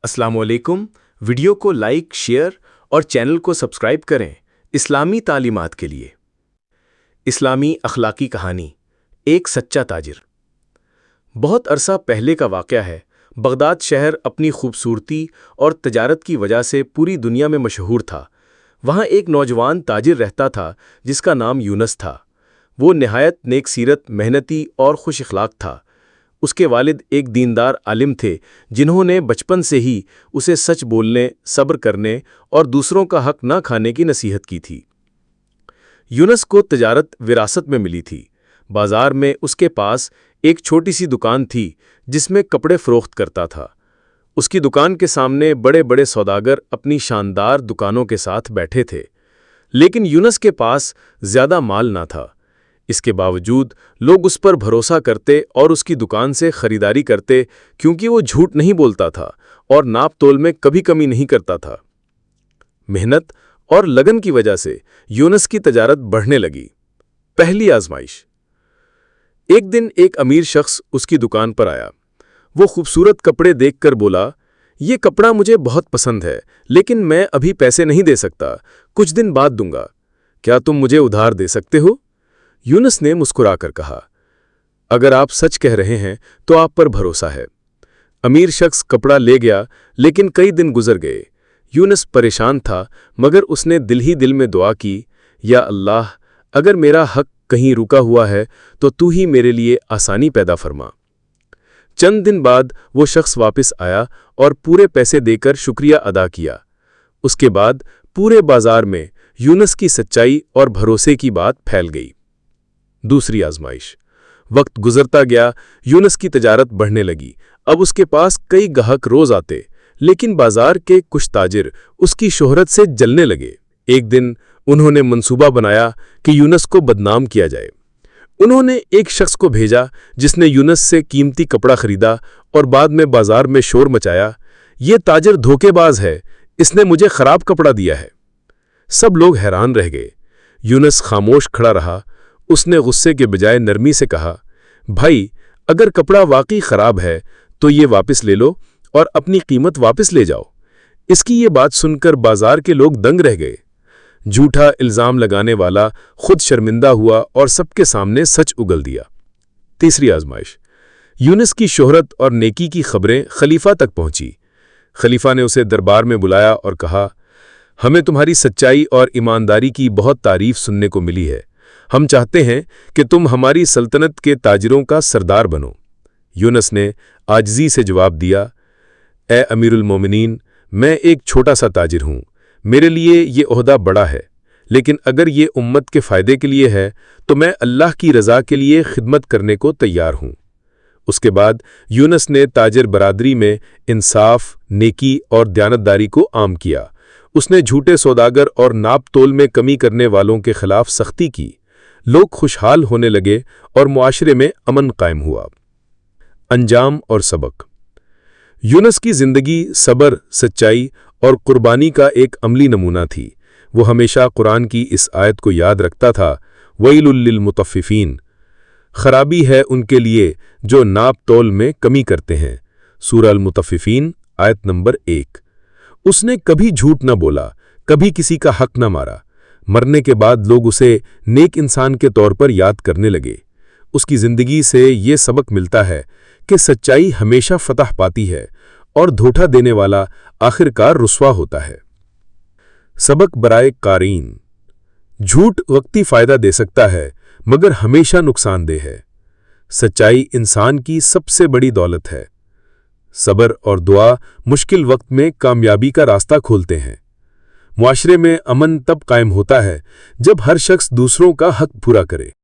अस्सलाम वालेकुम। वीडियो को लाइक, शेयर और चैनल को सब्सक्राइब करें इस्लामी तालीमात के लिए। इस्लामी अखलाकी कहानी, एक सच्चा ताजिर। बहुत अरसा पहले का वाक़या है। बगदाद शहर अपनी खूबसूरती और तजारत की वजह से पूरी दुनिया में मशहूर था। वहाँ एक नौजवान ताजिर रहता था जिसका नाम यूनस था। वो नहायत नेक सीरत, मेहनती और खुश इखलाक था। उसके वालिद एक दीनदार आलिम थे जिन्होंने बचपन से ही उसे सच बोलने, सब्र करने और दूसरों का हक न खाने की नसीहत की थी। यूनस को तजारत विरासत में मिली थी। बाजार में उसके पास एक छोटी सी दुकान थी जिसमें कपड़े फरोख्त करता था। उसकी दुकान के सामने बड़े बड़े सौदागर अपनी शानदार दुकानों के साथ बैठे थे, लेकिन यूनस के पास ज़्यादा माल ना था। इसके बावजूद लोग उस पर भरोसा करते और उसकी दुकान से खरीदारी करते, क्योंकि वो झूठ नहीं बोलता था और नाप तोल में कभी कमी नहीं करता था। मेहनत और लगन की वजह से यूनस की तजारत बढ़ने लगी। पहली आजमाइश। एक दिन एक अमीर शख्स उसकी दुकान पर आया। वो खूबसूरत कपड़े देखकर बोला, ये कपड़ा मुझे बहुत पसंद है, लेकिन मैं अभी पैसे नहीं दे सकता, कुछ दिन बाद दूंगा। क्या तुम मुझे उधार दे सकते हो? यूनस ने मुस्कुराकर कहा, अगर आप सच कह रहे हैं तो आप पर भरोसा है। अमीर शख्स कपड़ा ले गया, लेकिन कई दिन गुजर गए। यूनस परेशान था, मगर उसने दिल ही दिल में दुआ की, या अल्लाह, अगर मेरा हक कहीं रुका हुआ है तो तू ही मेरे लिए आसानी पैदा फरमा। चंद दिन बाद वो शख्स वापस आया और पूरे पैसे देकर शुक्रिया अदा किया। उसके बाद पूरे बाजार में यूनस की सच्चाई और भरोसे की बात फैल गई। दूसरी आजमाइश। वक्त गुजरता गया, यूनस की तजारत बढ़ने लगी। अब उसके पास कई गाहक रोज आते, लेकिन बाजार के कुछ ताजिर उसकी शोहरत से जलने लगे। एक दिन उन्होंने मंसूबा बनाया कि यूनस को बदनाम किया जाए। उन्होंने एक शख्स को भेजा जिसने यूनस से कीमती कपड़ा खरीदा और बाद में बाजार में शोर मचाया, ये ताजिर धोखेबाज है, इसने मुझे खराब कपड़ा दिया है। सब लोग हैरान रह गए। यूनस खामोश खड़ा रहा। उसने गुस्से के बजाय नरमी से कहा, भाई, अगर कपड़ा वाकई खराब है तो ये वापस ले लो और अपनी कीमत वापस ले जाओ। इसकी ये बात सुनकर बाजार के लोग दंग रह गए। झूठा इल्जाम लगाने वाला खुद शर्मिंदा हुआ और सबके सामने सच उगल दिया। तीसरी आजमाइश। यूनस की शोहरत और नेकी की खबरें खलीफा तक पहुंची। खलीफा ने उसे दरबार में बुलाया और कहा, हमें तुम्हारी सच्चाई और ईमानदारी की बहुत तारीफ सुनने को मिली है। हम चाहते हैं कि तुम हमारी सल्तनत के ताजिरों का सरदार बनो। यूनस ने आजिज़ी से जवाब दिया, ए अमीरुल मोमिनीन, मैं एक छोटा सा ताजिर हूँ, मेरे लिए ये ओहदा बड़ा है, लेकिन अगर ये उम्मत के फ़ायदे के लिए है तो मैं अल्लाह की रज़ा के लिए खिदमत करने को तैयार हूँ। उसके बाद यूनस ने ताजिर बरादरी में इंसाफ, नेकी और दयानतदारी को आम किया। उसने झूठे सौदागर और नाप तोल में कमी करने वालों के खिलाफ सख्ती की। लोग खुशहाल होने लगे और मुआशरे में अमन कायम हुआ। अंजाम और सबक। यूनस की जिंदगी सब्र, सच्चाई और कुर्बानी का एक अमली नमूना थी। वो हमेशा कुरान की इस आयत को याद रखता था, वैलुल लिल मुतफ्फिफीन, खराबी है उनके लिए जो नाप तोल में कमी करते हैं। सूरह अल मुतफ्फिफीन आयत नंबर 1। उसने कभी झूठ न बोला, कभी किसी का हक न मारा। मरने के बाद लोग उसे नेक इंसान के तौर पर याद करने लगे। उसकी जिंदगी से ये सबक मिलता है कि सच्चाई हमेशा फतह पाती है और धोखा देने वाला आखिरकार रुस्वा होता है। सबक बराए कारीन। झूठ वक्ती फायदा दे सकता है, मगर हमेशा नुकसानदेह है। सच्चाई इंसान की सबसे बड़ी दौलत है। सब्र और दुआ मुश्किल वक्त में कामयाबी का रास्ता खोलते हैं। मुआशरे में अमन तब कायम होता है जब हर शख्स दूसरों का हक पूरा करे।